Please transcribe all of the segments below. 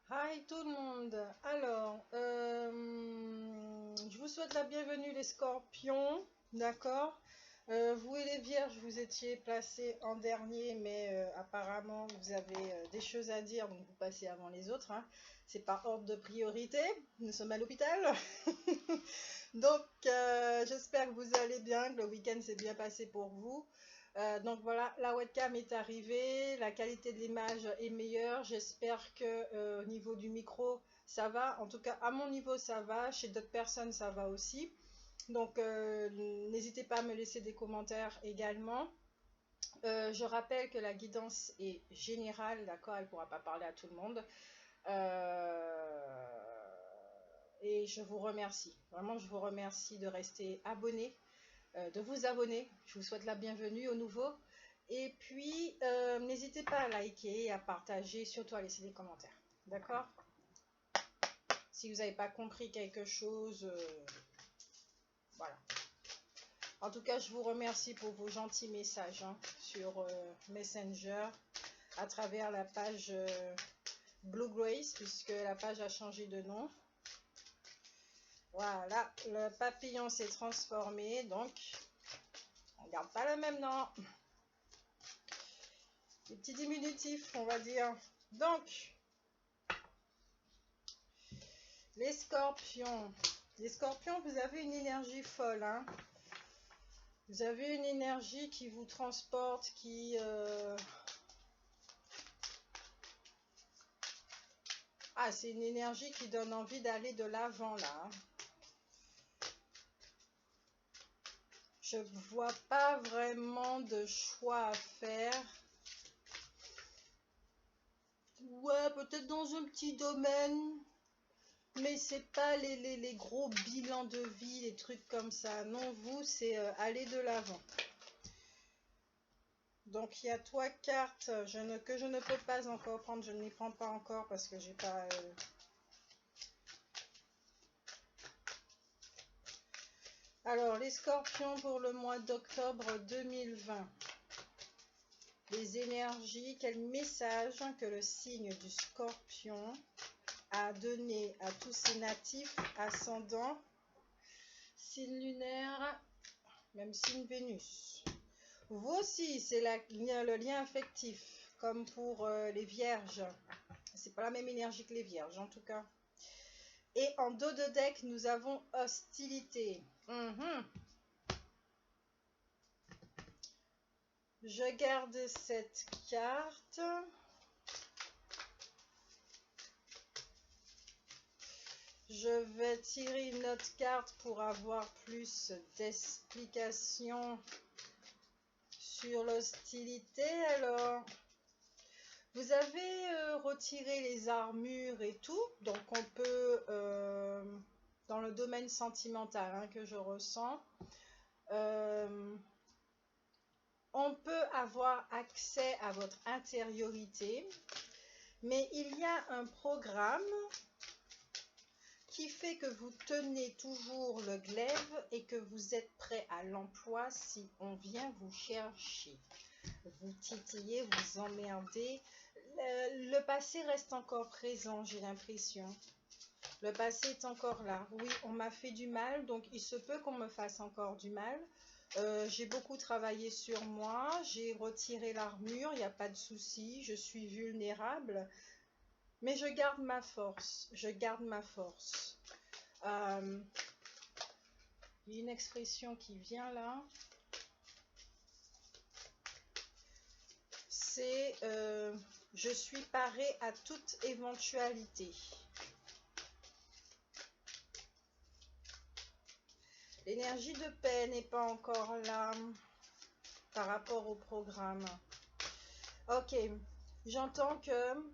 Hi tout le monde. Alors, je vous souhaite la bienvenue les scorpions, d'accord. Vous et les vierges, vous étiez placés en dernier, mais apparemment vous avez des choses à dire, donc vous passez avant les autres, hein. C'est par ordre de priorité, nous sommes à l'hôpital. Donc, j'espère que vous allez bien, que le week-end s'est bien passé pour vous. Donc voilà, la webcam est arrivée, la qualité de l'image est meilleure. J'espère que au niveau du micro, ça va. En tout cas, à mon niveau, ça va. Chez d'autres personnes, ça va aussi. Donc, n'hésitez pas à me laisser des commentaires également. Je rappelle que la guidance est générale, d'accord, elle ne pourra pas parler à tout le monde. Et je vous remercie. Vraiment, je vous remercie de rester abonné, de vous abonner. Je vous souhaite la bienvenue aux nouveaux. Et puis, n'hésitez pas à liker, à partager, surtout à laisser des commentaires. D'accord? Si vous n'avez pas compris quelque chose, voilà. En tout cas, je vous remercie pour vos gentils messages hein, sur Messenger, à travers la page Blue Grace, puisque la page a changé de nom. Voilà, le papillon s'est transformé, donc on ne garde pas le même nom. Des petits diminutifs, on va dire. Donc, les scorpions. Les scorpions, vous avez une énergie folle. Hein. Vous avez une énergie qui vous transporte, qui... Ah, c'est une énergie qui donne envie d'aller de l'avant, là. Je ne vois pas vraiment de choix à faire. Ouais, peut-être dans un petit domaine. Mais c'est pas les gros bilans de vie, les trucs comme ça. Non, vous, c'est aller de l'avant. Donc, il y a 3 cartes que je ne peux pas encore prendre. Je ne les prends pas encore parce que j'ai pas... Alors, les scorpions pour le mois d'octobre 2020. Les énergies, quel message que le signe du scorpion a donné à tous ses natifs, ascendants, signe lunaire, même signe Vénus. Vous aussi, c'est le lien affectif, comme pour les vierges. C'est pas la même énergie que les vierges, en tout cas. Et en dos de deck, nous avons hostilité. Je garde cette carte. Je vais tirer une autre carte pour avoir plus d'explications sur l'hostilité. Alors, vous avez retiré les armures et tout, donc on peut, dans le domaine sentimental hein, que je ressens, on peut avoir accès à votre intériorité, mais il y a un programme qui fait que vous tenez toujours le glaive et que vous êtes prêt à l'emploi si on vient vous chercher. Vous titillez, vous emmerdez. Le passé reste encore présent, j'ai l'impression. Le passé est encore là. Oui, on m'a fait du mal, donc il se peut qu'on me fasse encore du mal. J'ai beaucoup travaillé sur moi, j'ai retiré l'armure, il n'y a pas de souci, je suis vulnérable. Mais je garde ma force, je garde ma force. Il y a une expression qui vient là. C'est je suis paré à toute éventualité. L'énergie de paix n'est pas encore là par rapport au programme. Ok, j'entends que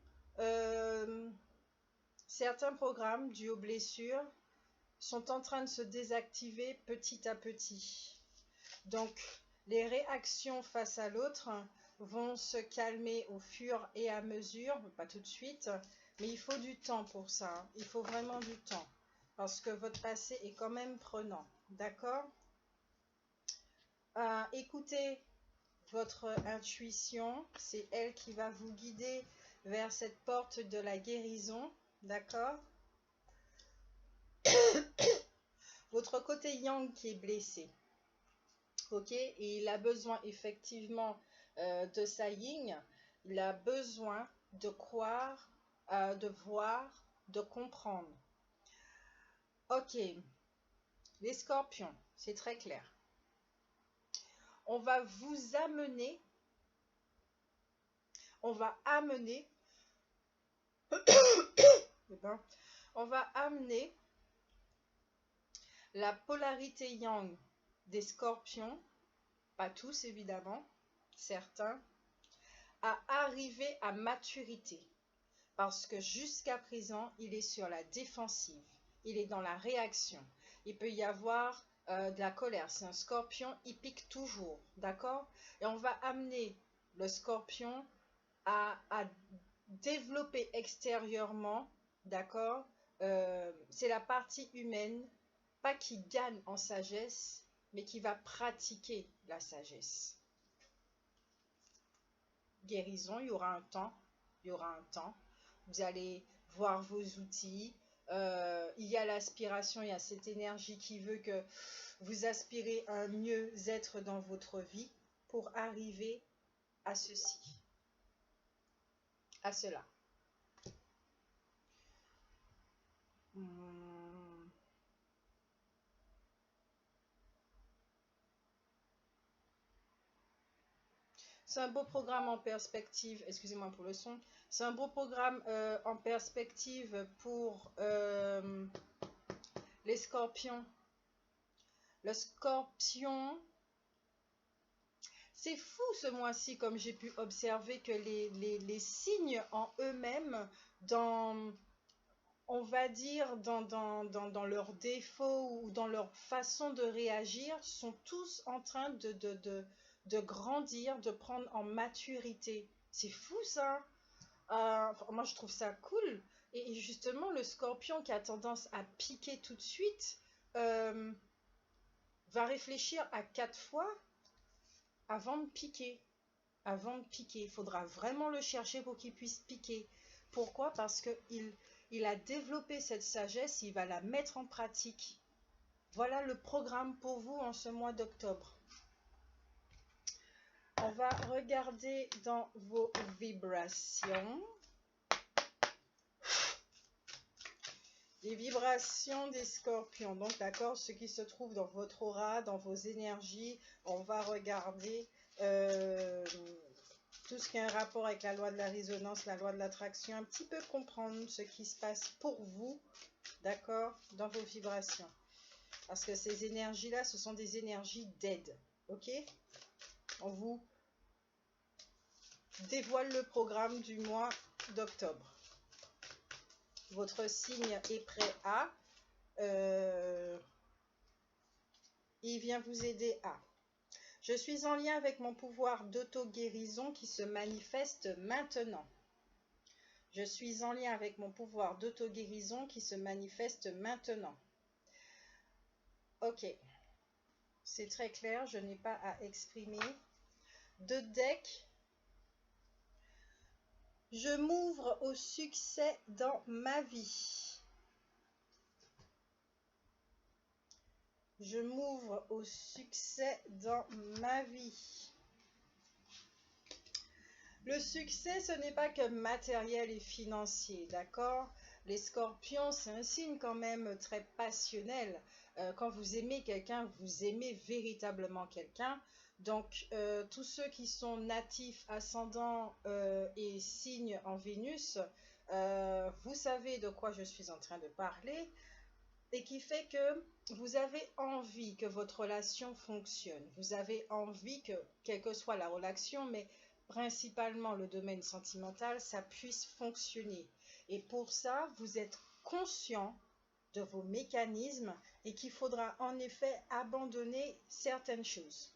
certains programmes dus aux blessures sont en train de se désactiver petit à petit. Donc, les réactions face à l'autre vont se calmer au fur et à mesure, pas tout de suite, mais il faut du temps pour ça. Il faut vraiment du temps, parce que votre passé est quand même prenant, d'accord? Écoutez votre intuition, c'est elle qui va vous guider vers cette porte de la guérison, d'accord? Votre côté yang qui est blessé, ok? Et il a besoin effectivement de sa yin, il a besoin de croire, de voir, de comprendre. Ok, les scorpions, c'est très clair. On va vous amener, on va amener, on va amener la polarité yang des scorpions, pas tous évidemment, certains, à arriver à maturité. Parce que jusqu'à présent, il est sur la défensive, il est dans la réaction. Il peut y avoir de la colère, c'est un scorpion, il pique toujours, d'accord? Et on va amener le scorpion à développer extérieurement, d'accord? C'est la partie humaine, pas qui gagne en sagesse, mais qui va pratiquer la sagesse. Guérison, il y aura un temps, il y aura un temps. Vous allez voir vos outils. Il y a l'aspiration, il y a cette énergie qui veut que vous aspirez à un mieux-être dans votre vie pour arriver à ceci, à cela. C'est un beau programme en perspective, excusez-moi pour le son, c'est un beau programme en perspective pour les scorpions. Le scorpion, c'est fou ce mois-ci, comme j'ai pu observer que les signes en eux-mêmes, on va dire, dans leurs défauts ou dans leur façon de réagir, sont tous en train de grandir, de prendre en maturité. C'est fou ça. Moi je trouve ça cool. Et justement, le scorpion qui a tendance à piquer tout de suite va réfléchir à 4 fois avant de piquer. Avant de piquer, il faudra vraiment le chercher pour qu'il puisse piquer. Pourquoi? Parce qu'il a développé cette sagesse, il va la mettre en pratique. Voilà le programme pour vous en ce mois d'octobre. On va regarder dans vos vibrations. Les vibrations des scorpions. Donc, d'accord, ce qui se trouve dans votre aura, dans vos énergies. On va regarder tout ce qui a un rapport avec la loi de la résonance, la loi de l'attraction. Un petit peu comprendre ce qui se passe pour vous, d'accord, dans vos vibrations. Parce que ces énergies-là, ce sont des énergies d'aide, ok? On vous dévoile le programme du mois d'octobre. Votre signe est prêt à... il vient vous aider à... Je suis en lien avec mon pouvoir d'auto-guérison qui se manifeste maintenant. Je suis en lien avec mon pouvoir d'auto-guérison qui se manifeste maintenant. Ok. C'est très clair, je n'ai pas à exprimer. De deck. Je m'ouvre au succès dans ma vie. Je m'ouvre au succès dans ma vie. Le succès, ce n'est pas que matériel et financier, d'accord? Les scorpions, c'est un signe quand même très passionnel. Quand vous aimez quelqu'un, vous aimez véritablement quelqu'un. Donc, tous ceux qui sont natifs, ascendants et signes en Vénus, vous savez de quoi je suis en train de parler. Et qui fait que vous avez envie que votre relation fonctionne. Vous avez envie que, quelle que soit la relation, mais principalement le domaine sentimental, ça puisse fonctionner. Et pour ça, vous êtes conscient de vos mécanismes et qu'il faudra en effet abandonner certaines choses.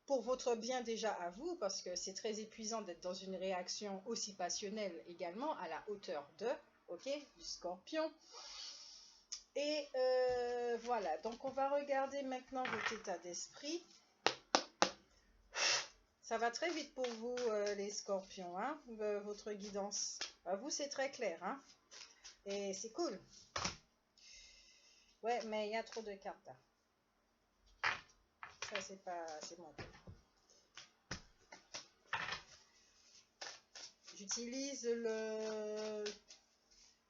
Pour votre bien déjà à vous, parce que c'est très épuisant d'être dans une réaction aussi passionnelle également, à la hauteur de... ok, du scorpion. Et voilà, donc on va regarder maintenant votre état d'esprit. Ça va très vite pour vous, les scorpions, hein, votre guidance. Vous, c'est très clair, hein. Et c'est cool. Ouais, mais il y a trop de cartes là. Ça, c'est pas... c'est bon. J'utilise le...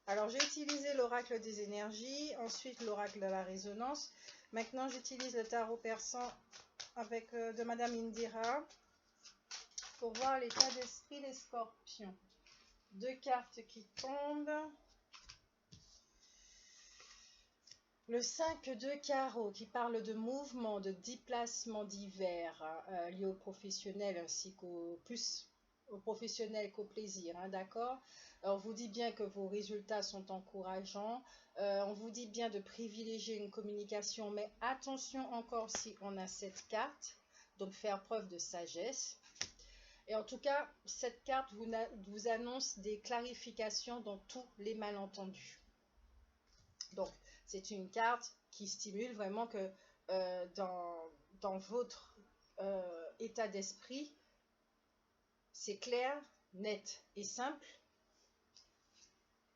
Alors, j'ai utilisé l'oracle des énergies, ensuite l'oracle de la résonance. Maintenant, j'utilise le tarot persan avec de Madame Indira pour voir l'état d'esprit des scorpions. Deux cartes qui tombent. Le 5 de carreau qui parle de mouvement, de déplacement divers liés au professionnel ainsi qu'au plus au professionnel qu'au plaisir, hein, d'accord? On vous dit bien que vos résultats sont encourageants. On vous dit bien de privilégier une communication, mais attention encore si on a cette carte, donc faire preuve de sagesse. Et en tout cas, cette carte vous annonce des clarifications dans tous les malentendus. Donc, c'est une carte qui stimule vraiment que dans votre état d'esprit, c'est clair, net et simple,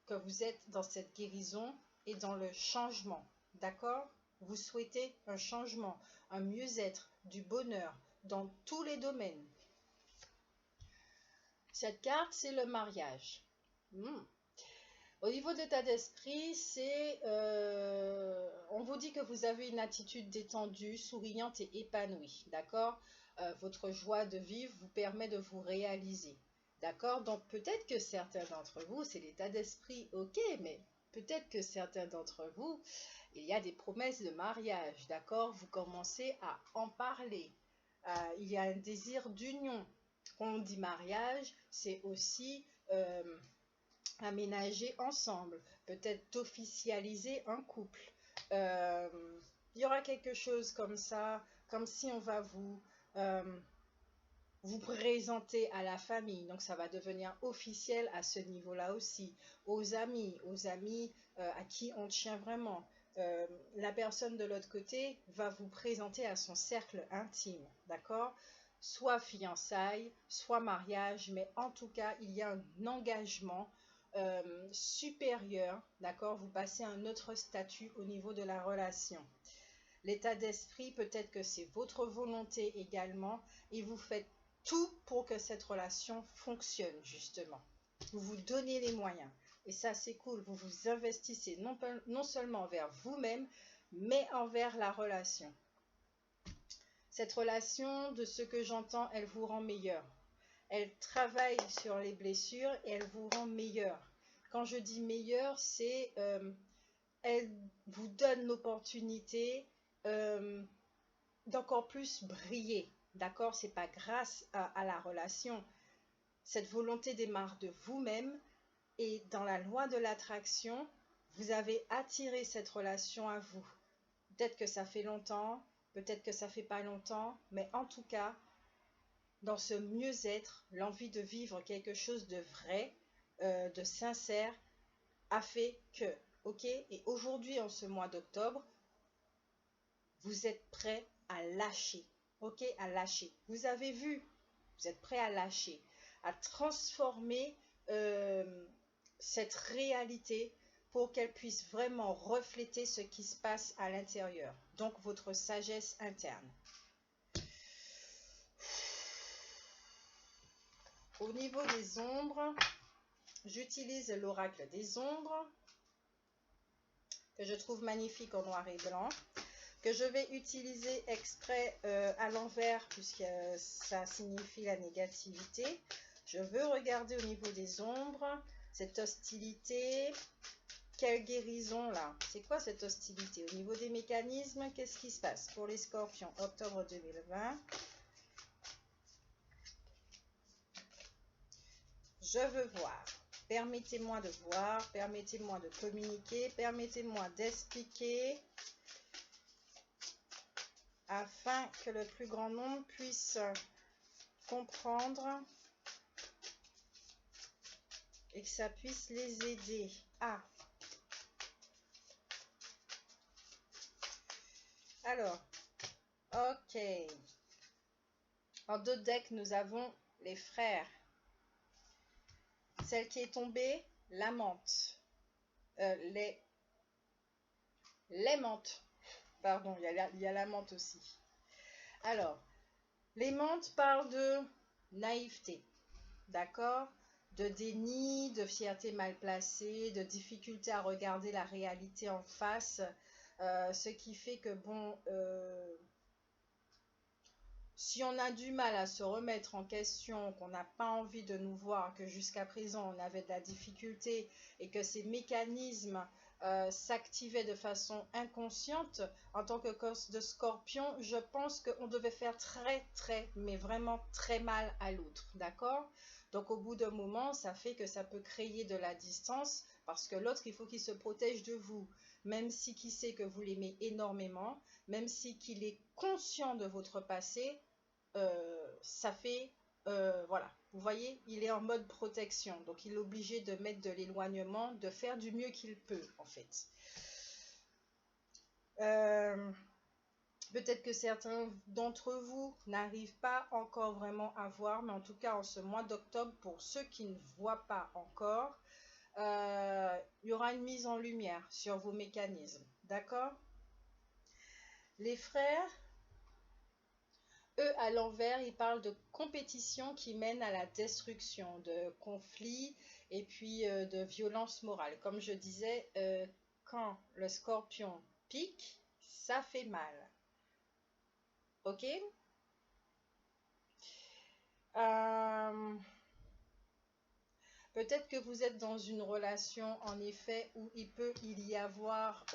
que vous êtes dans cette guérison et dans le changement, d'accord? Vous souhaitez un changement, un mieux-être, du bonheur dans tous les domaines. Cette carte, c'est le mariage. Au niveau de l'état d'esprit, on vous dit que vous avez une attitude détendue, souriante et épanouie, d'accord? Votre joie de vivre vous permet de vous réaliser, d'accord? Donc peut-être que certains d'entre vous, c'est l'état d'esprit, ok, mais peut-être que certains d'entre vous, il y a des promesses de mariage, d'accord? Vous commencez à en parler. Il y a un désir d'union. Quand on dit mariage, c'est aussi... aménager ensemble, peut-être d'officialiser un couple. Il y aura quelque chose comme ça, comme si on va vous présenter à la famille, donc ça va devenir officiel à ce niveau-là aussi, aux amis à qui on tient vraiment. La personne de l'autre côté va vous présenter à son cercle intime, d'accord? Soit fiançailles, soit mariage, mais en tout cas, il y a un engagement supérieur, d'accord? Vous passez à un autre statut au niveau de la relation. L'état d'esprit, peut-être que c'est votre volonté également, et vous faites tout pour que cette relation fonctionne, justement. Vous vous donnez les moyens. Et ça, c'est cool. Vous vous investissez non seulement envers vous-même, mais envers la relation. Cette relation, de ce que j'entends, elle vous rend meilleur. Elle travaille sur les blessures et elle vous rend meilleur. Quand je dis meilleur, c'est elle vous donne l'opportunité d'encore plus briller. D'accord? C'est pas grâce à la relation. Cette volonté démarre de vous-même et dans la loi de l'attraction, vous avez attiré cette relation à vous. Peut-être que ça fait longtemps, peut-être que ça fait pas longtemps, mais en tout cas, dans ce mieux-être, l'envie de vivre quelque chose de vrai, de sincère, a fait que, ok? Et aujourd'hui, en ce mois d'octobre, vous êtes prêt à lâcher, ok? À lâcher. Vous avez vu, vous êtes prêt à lâcher, à transformer cette réalité pour qu'elle puisse vraiment refléter ce qui se passe à l'intérieur. Donc, votre sagesse interne. Au niveau des ombres, j'utilise l'oracle des ombres, que je trouve magnifique en noir et blanc, que je vais utiliser exprès à l'envers, puisque ça signifie la négativité. Je veux regarder au niveau des ombres, cette hostilité, quelle guérison là. C'est quoi cette hostilité? Au niveau des mécanismes, qu'est-ce qui se passe pour les scorpions, octobre 2020? Je veux voir. Permettez-moi de voir, permettez-moi de communiquer, permettez-moi d'expliquer afin que le plus grand nombre puisse comprendre et que ça puisse les aider. Ah. Alors, ok. En deux decks, nous avons les frères. Celle qui est tombée, la menthe. Les menthes. Pardon, il y a la menthe aussi. Alors, les menthes parlent de naïveté, d'accord? De déni, de fierté mal placée, de difficulté à regarder la réalité en face. Ce qui fait que, bon, si on a du mal à se remettre en question, qu'on n'a pas envie de nous voir, que jusqu'à présent on avait de la difficulté et que ces mécanismes s'activaient de façon inconsciente, en tant que cause de scorpion, je pense qu'on devait faire mais vraiment très mal à l'autre, d'accord? Donc au bout d'un moment, ça fait que ça peut créer de la distance parce que l'autre, il faut qu'il se protège de vous, même si qui sait que vous l'aimez énormément, même si qu'il est conscient de votre passé. Ça fait, voilà, vous voyez, il est en mode protection, donc il est obligé de mettre de l'éloignement, de faire du mieux qu'il peut, en fait. Peut-être que certains d'entre vous n'arrivent pas encore vraiment à voir, mais en tout cas, en ce mois d'octobre, pour ceux qui ne voient pas encore, il y aura une mise en lumière sur vos mécanismes, d'accord? Les frères, eux, à l'envers, ils parlent de compétition qui mène à la destruction, de conflits et puis de violence morale. Comme je disais, quand le scorpion pique, ça fait mal. Ok? Peut-être que vous êtes dans une relation, en effet, où il peut y avoir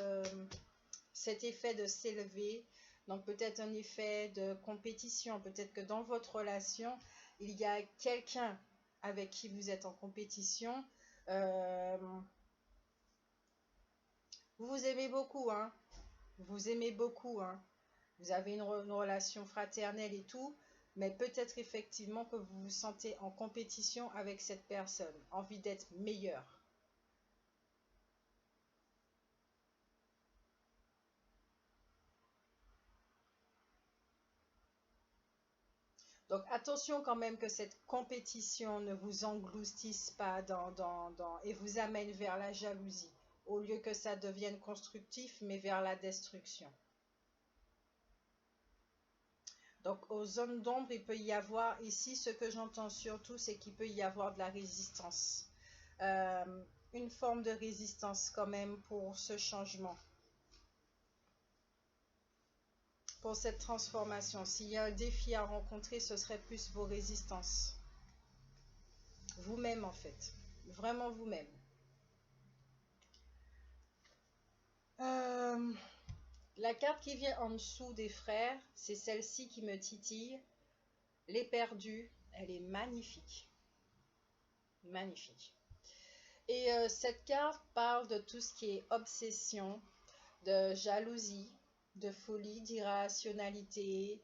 cet effet de s'élever. Donc peut-être un effet de compétition. Peut-être que dans votre relation, il y a quelqu'un avec qui vous êtes en compétition. Vous vous aimez beaucoup, hein? Vous aimez beaucoup, hein? Vous avez une relation fraternelle et tout, mais peut-être effectivement que vous vous sentez en compétition avec cette personne, envie d'être meilleur. Donc attention quand même que cette compétition ne vous engloutisse pas et vous amène vers la jalousie, au lieu que ça devienne constructif, mais vers la destruction. Donc aux zones d'ombre, il peut y avoir, ici ce que j'entends surtout, c'est qu'il peut y avoir de la résistance. Une forme de résistance quand même pour ce changement. Pour cette transformation. S'il y a un défi à rencontrer, ce serait plus vos résistances. Vous-même en fait. Vraiment vous-même. La carte qui vient en dessous des frères, c'est celle-ci qui me titille. Les perdus, elle est magnifique. Magnifique. Et cette carte parle de tout ce qui est obsession, de jalousie, de folie, d'irrationalité,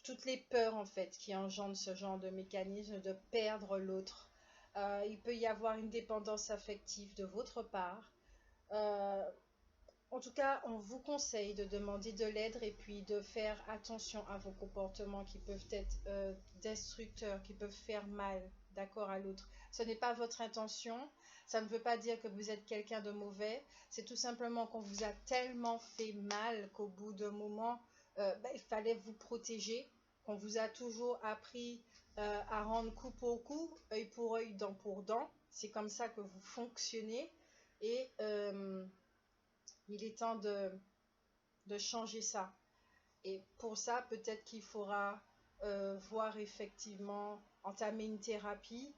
toutes les peurs en fait qui engendrent ce genre de mécanisme de perdre l'autre. Il peut y avoir une dépendance affective de votre part. En tout cas, on vous conseille de demander de l'aide et puis de faire attention à vos comportements qui peuvent être destructeurs, qui peuvent faire mal, d'accord, à l'autre. Ce n'est pas votre intention, ça ne veut pas dire que vous êtes quelqu'un de mauvais, c'est tout simplement qu'on vous a tellement fait mal qu'au bout d'un moment, il fallait vous protéger, qu'on vous a toujours appris à rendre coup pour coup, œil pour œil, dent pour dent. C'est comme ça que vous fonctionnez et il est temps de changer ça. Et pour ça, peut-être qu'il faudra voir effectivement, entamer une thérapie,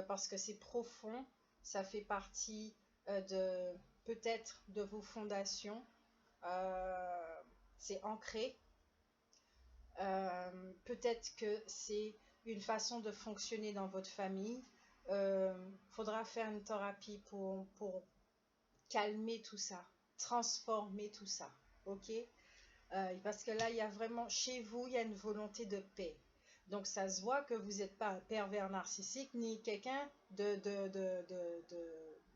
parce que c'est profond, ça fait partie de peut-être de vos fondations, c'est ancré. Peut-être que c'est une façon de fonctionner dans votre famille. Faudra faire une thérapie pour calmer tout ça, transformer tout ça, ok? Parce que là, il y a vraiment, chez vous, il y a une volonté de paix. Donc, ça se voit que vous n'êtes pas un pervers narcissique, ni quelqu'un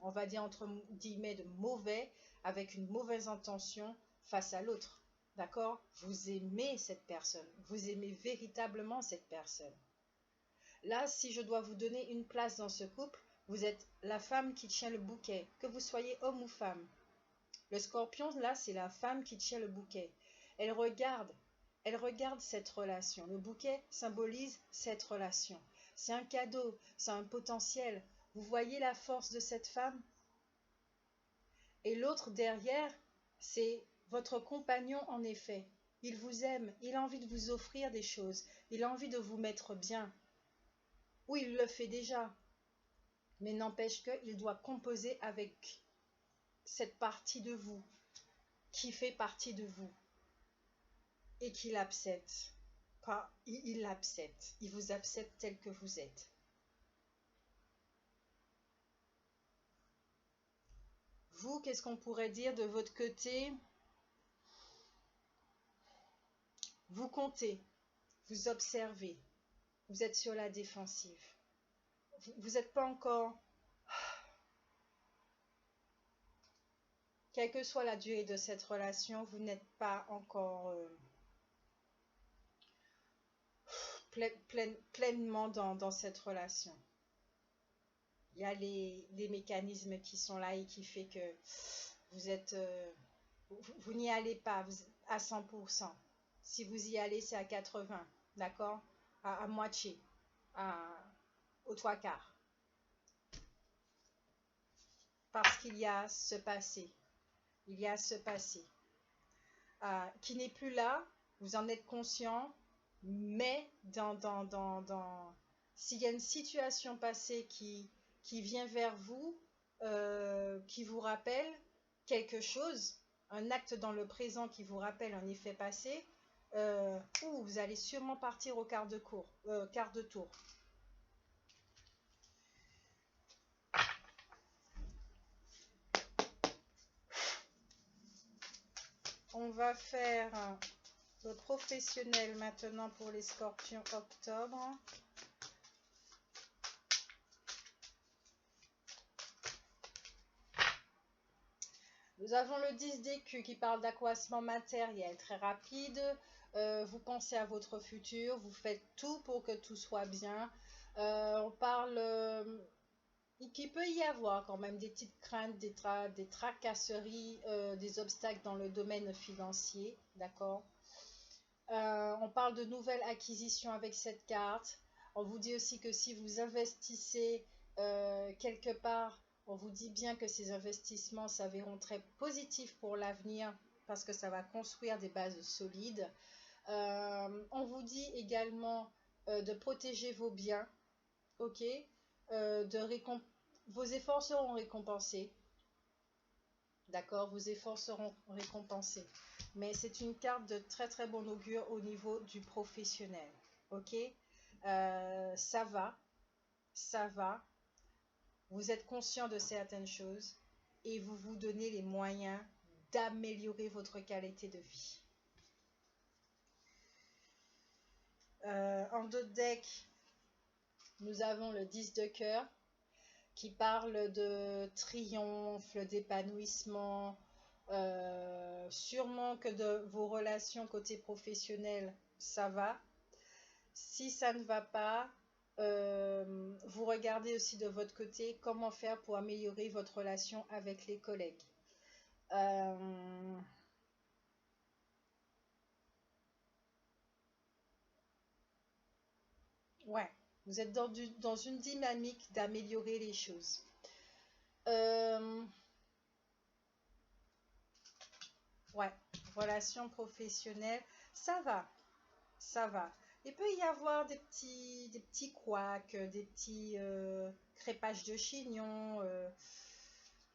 on va dire entre guillemets, de mauvais, avec une mauvaise intention face à l'autre. D'accord? Vous aimez cette personne. Vous aimez véritablement cette personne. Là, si je dois vous donner une place dans ce couple, vous êtes la femme qui tient le bouquet, que vous soyez homme ou femme. Le scorpion, là, c'est la femme qui tient le bouquet. Elle regarde cette relation. Le bouquet symbolise cette relation. C'est un cadeau, c'est un potentiel. Vous voyez la force de cette femme? Et l'autre derrière, c'est votre compagnon en effet. Il vous aime, il a envie de vous offrir des choses, il a envie de vous mettre bien. Ou il le fait déjà, mais n'empêche qu'il doit composer avec cette partie de vous, qui fait partie de vous, et qu'il accepte. Pas, il l'accepte, il vous accepte tel que vous êtes. Vous, qu'est-ce qu'on pourrait dire de votre côté? Vous comptez, vous observez, vous êtes sur la défensive. Vous n'êtes pas encore, quelle que soit la durée de cette relation, vous n'êtes pas encore pleinement dans cette relation. Il y a les mécanismes qui sont là et qui fait que vous êtes, vous n'y allez pas à 100%. Si vous y allez, c'est à 80, d'accord? À moitié, aux trois quarts. Parce qu'il y a ce passé. Il y a ce passé qui n'est plus là, vous en êtes conscient, mais s'il y a une situation passée qui vient vers vous, qui vous rappelle quelque chose, un acte dans le présent qui vous rappelle un effet passé, vous allez sûrement partir au quart de tour. On va faire le professionnel maintenant pour les scorpions octobre. Nous avons le 10 d'écus qui parle d'accroissement matériel très rapide. Vous pensez à votre futur, vous faites tout pour que tout soit bien. On parle qu'il peut y avoir quand même des petites craintes, des tracasseries, des obstacles dans le domaine financier, d'accord? On parle de nouvelles acquisitions avec cette carte. On vous dit aussi que si vous investissez quelque part, on vous dit bien que ces investissements s'avéreront très positifs pour l'avenir parce que ça va construire des bases solides. On vous dit également de protéger vos biens, ok? Vos efforts seront récompensés. D'accord, vos efforts seront récompensés. Mais c'est une carte de très très bon augure au niveau du professionnel. Ok, ça va. Vous êtes conscient de certaines choses et vous vous donnez les moyens d'améliorer votre qualité de vie. En dos de deck, nous avons le 10 de cœur qui parle de triomphe, d'épanouissement, sûrement que de vos relations côté professionnel, ça va. Si ça ne va pas, vous regardez aussi de votre côté comment faire pour améliorer votre relation avec les collègues. Ouais, vous êtes dans une dynamique d'améliorer les choses. Ouais, relation professionnelle, ça va. Il peut y avoir des petits couacs, des petits crépages de chignons.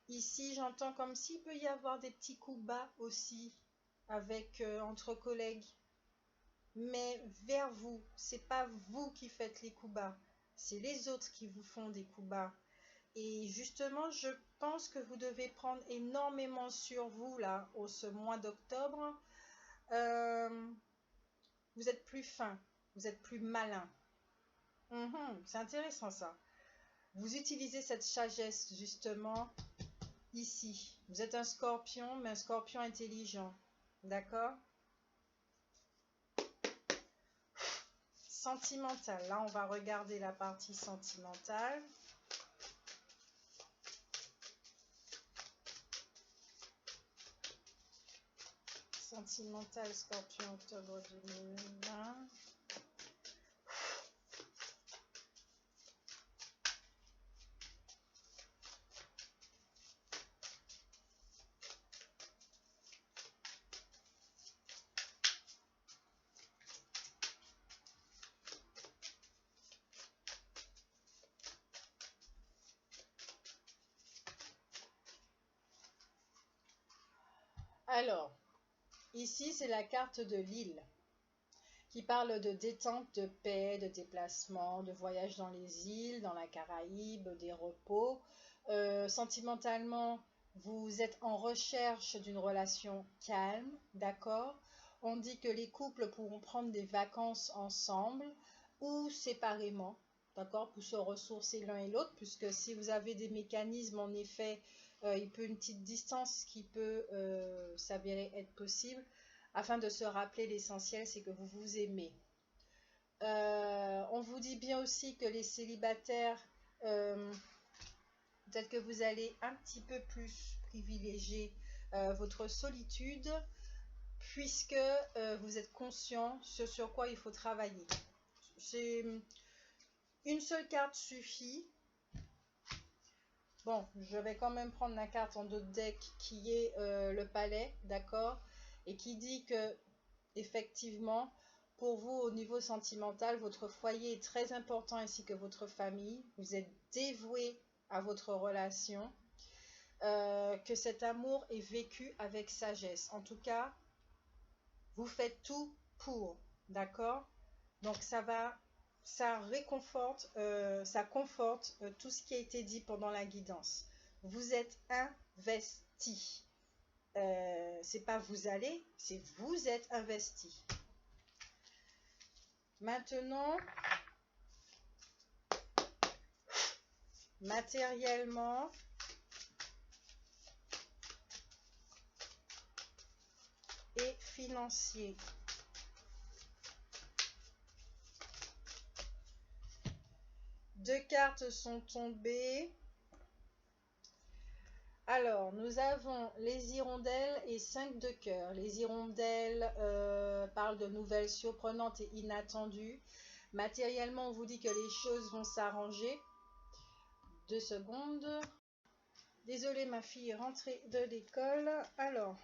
Ici, j'entends comme s'il peut y avoir des petits coups bas aussi avec entre collègues. Mais vers vous, c'est pas vous qui faites les coups bas, c'est les autres qui vous font des coups bas. Et justement, je pense que vous devez prendre énormément sur vous là, au ce mois d'octobre. Vous êtes plus fin, vous êtes plus malin. C'est intéressant ça. Vous utilisez cette sagesse justement ici. Vous êtes un scorpion, mais un scorpion intelligent. D'accord? sentimental. Là, on va regarder la partie sentimentale. Sentimental Scorpion, octobre 2020. Alors, ici, c'est la carte de l'île qui parle de détente, de paix, de déplacement, de voyage dans les îles, dans la Caraïbe, des repos. Sentimentalement, vous êtes en recherche d'une relation calme, d'accord? On dit que les couples pourront prendre des vacances ensemble ou séparément, d'accord, pour se ressourcer l'un et l'autre, puisque si vous avez des mécanismes, en effet, il peut une petite distance qui peut s'avérer être possible, afin de se rappeler l'essentiel, c'est que vous vous aimez. On vous dit bien aussi que les célibataires, peut-être que vous allez un petit peu plus privilégier votre solitude, puisque vous êtes conscient sur quoi il faut travailler. C'est une seule carte suffit. Bon, je vais quand même prendre la carte en dos de deck qui est le palais, d'accord, et qui dit que effectivement, pour vous au niveau sentimental, votre foyer est très important ainsi que votre famille. Vous êtes dévoué à votre relation, que cet amour est vécu avec sagesse. En tout cas, vous faites tout pour, d'accord? Donc ça réconforte, ça conforte tout ce qui a été dit pendant la guidance. Vous êtes investi. C'est pas vous allez, c'est vous êtes investi. Maintenant, matériellement, et financier. Deux cartes sont tombées. Alors, nous avons les hirondelles et 5 de cœur. Les hirondelles parlent de nouvelles surprenantes et inattendues. Matériellement, on vous dit que les choses vont s'arranger. 2 secondes. Désolée, ma fille est rentrée de l'école. Alors,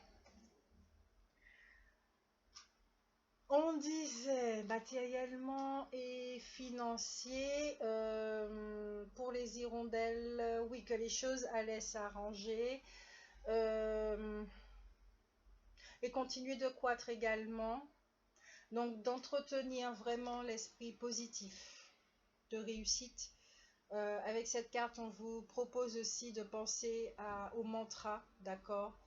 on disait matériellement et financier, pour les hirondelles, oui, que les choses allaient s'arranger et continuer de croître également. Donc d'entretenir vraiment l'esprit positif de réussite. Avec cette carte, on vous propose aussi de penser au mantra, d'accord?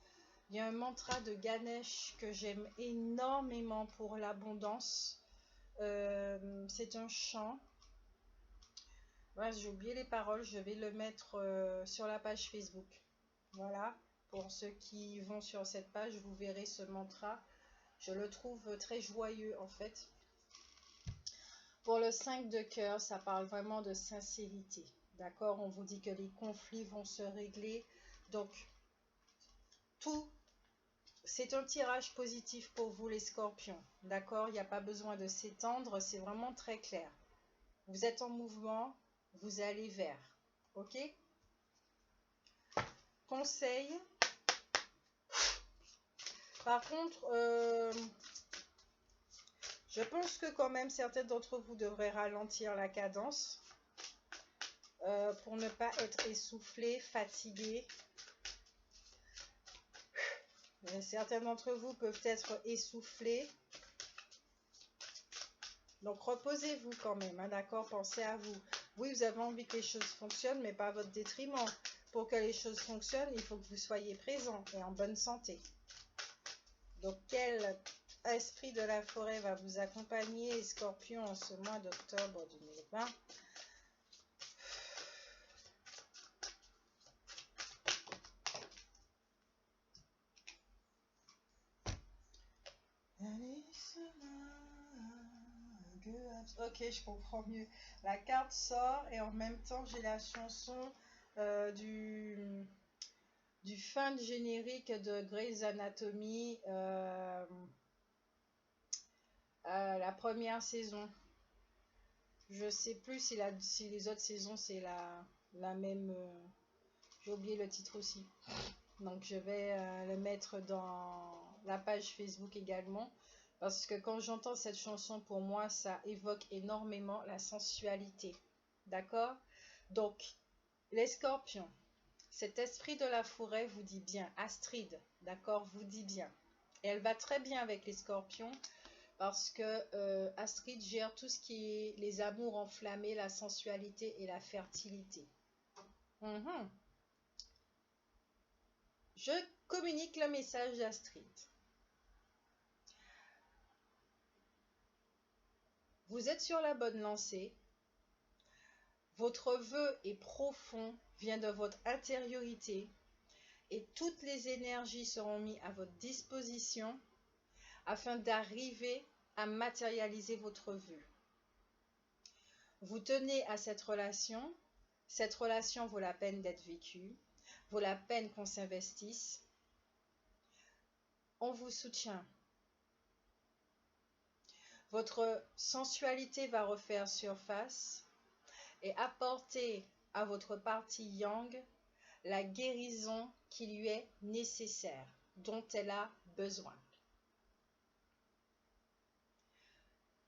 Il y a un mantra de Ganesh que j'aime énormément pour l'abondance. C'est un chant. Ouais, j'ai oublié les paroles, je vais le mettre sur la page Facebook. Voilà, pour ceux qui vont sur cette page, vous verrez ce mantra. Je le trouve très joyeux en fait. Pour le 5 de cœur, ça parle vraiment de sincérité. D'accord? On vous dit que les conflits vont se régler. Donc, tout, c'est un tirage positif pour vous les scorpions. D'accord? Il n'y a pas besoin de s'étendre, c'est vraiment très clair. Vous êtes en mouvement, vous allez vers. Ok? Conseil. Par contre, je pense que quand même certains d'entre vous devraient ralentir la cadence pour ne pas être essoufflé, fatigué. Certains d'entre vous peuvent être essoufflés. Donc reposez-vous quand même, hein, d'accord? Pensez à vous. Oui, vous avez envie que les choses fonctionnent, mais pas à votre détriment. Pour que les choses fonctionnent, il faut que vous soyez présent et en bonne santé. Donc quel esprit de la forêt va vous accompagner, Scorpion, en ce mois d'octobre 2020? Allez, cela, Ok, je comprends mieux. La carte sort et en même temps j'ai la chanson du fin de générique de Grey's Anatomy, la première saison. Je sais plus si les autres saisons c'est la même. J'ai oublié le titre aussi. Donc je vais le mettre dans la page Facebook également. Parce que quand j'entends cette chanson, pour moi, ça évoque énormément la sensualité. D'accord? Donc, les scorpions, cet esprit de la forêt vous dit bien, Astrid, d'accord, vous dit bien. Et elle va très bien avec les scorpions parce que Astrid gère tout ce qui est les amours enflammés, la sensualité et la fertilité. Je communique le message d'Astrid. Vous êtes sur la bonne lancée. Votre vœu est profond, vient de votre intériorité et toutes les énergies seront mises à votre disposition afin d'arriver à matérialiser votre vœu. Vous tenez à cette relation vaut la peine d'être vécue, vaut la peine qu'on s'investisse. On vous soutient. Votre sensualité va refaire surface et apporter à votre partie yang la guérison qui lui est nécessaire, dont elle a besoin.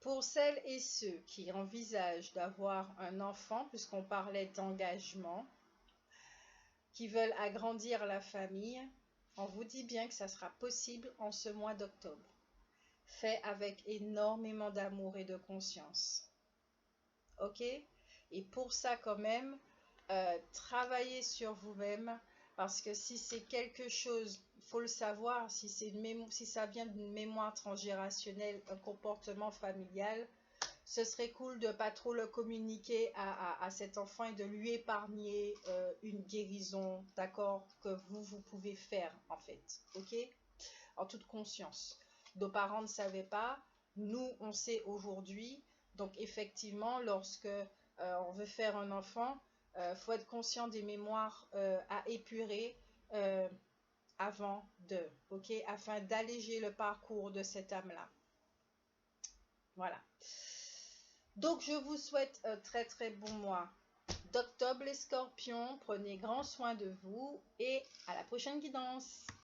Pour celles et ceux qui envisagent d'avoir un enfant, puisqu'on parlait d'engagement, qui veulent agrandir la famille, on vous dit bien que ça sera possible en ce mois d'octobre. Fait avec énormément d'amour et de conscience. Ok? Et pour ça quand même, travaillez sur vous-même, parce que si c'est quelque chose, il faut le savoir, si ça vient d'une mémoire transgénérationnelle, un comportement familial, ce serait cool de ne pas trop le communiquer à cet enfant et de lui épargner une guérison, d'accord, que vous pouvez faire en fait, ok? En toute conscience. Nos parents ne savaient pas, nous on sait aujourd'hui, donc effectivement lorsque on veut faire un enfant, faut être conscient des mémoires à épurer avant de, ok, afin d'alléger le parcours de cette âme-là. Voilà. Donc je vous souhaite un très très bon mois d'octobre les scorpions. Prenez grand soin de vous et à la prochaine guidance.